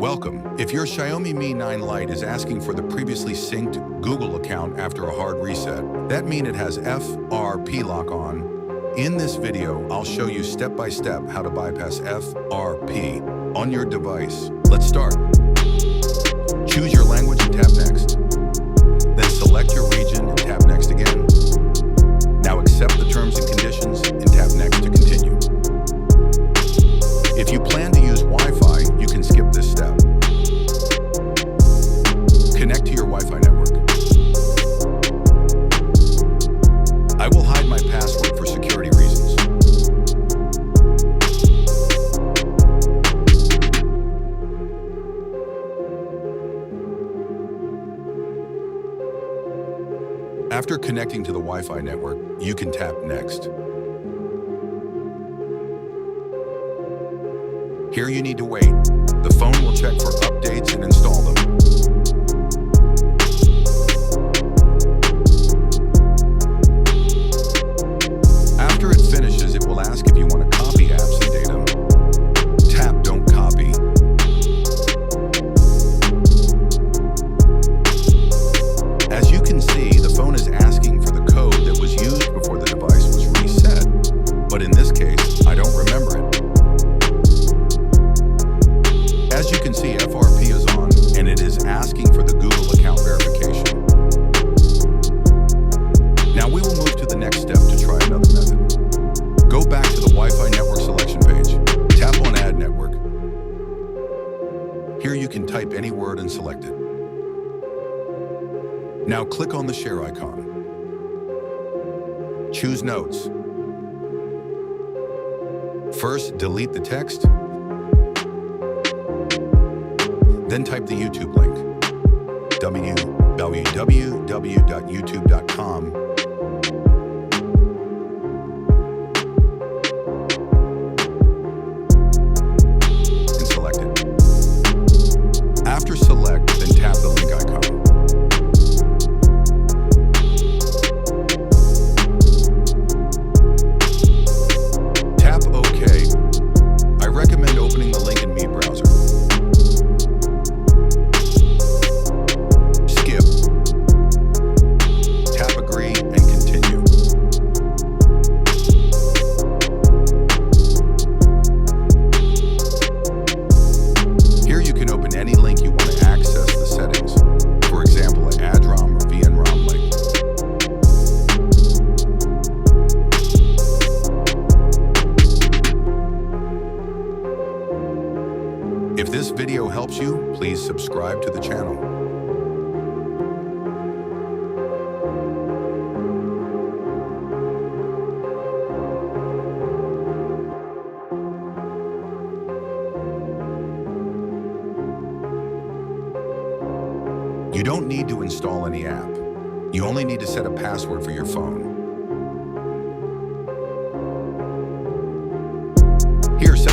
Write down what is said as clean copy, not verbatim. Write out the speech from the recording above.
Welcome. If your Xiaomi Mi 9 Lite is asking for the previously synced Google account after a hard reset, that means it has FRP lock on. In this video, I'll show you step-by-step how to bypass FRP on your device. Let's start. Choose your language and tap Next. Then select your region and tap Next again. Now accept the terms and conditions and tap Next to continue. If you plan to use Wi-Fi, you can skip this step. Connect to your Wi-Fi network. I will hide my password for security reasons. After connecting to the Wi-Fi network, you can tap Next. Here you need to wait. The phone will check for updates and install them. After it finishes, it will ask if you want to copy apps and data. Tap Don't Copy. As you can see, the phone is asking for the code that was used before the device was reset. But in this case, I don't remember it. As you can see, FRP is on, and it is asking for the Google account verification. Now we will move to the next step to try another method. Go back to the Wi-Fi network selection page. Tap on Add Network. Here you can type any word and select it. Now click on the share icon. Choose Notes. First, delete the text. Then type the YouTube link, www.youtube.com. And select it. After select, then tap the link icon. Tap OK. I recommend opening the link in Mi browser. Any link you want to access the settings, for example, an ADROM or VNROM link. If this video helps you, please subscribe to the channel. You don't need to install any app. You only need to set a password for your phone. Here, set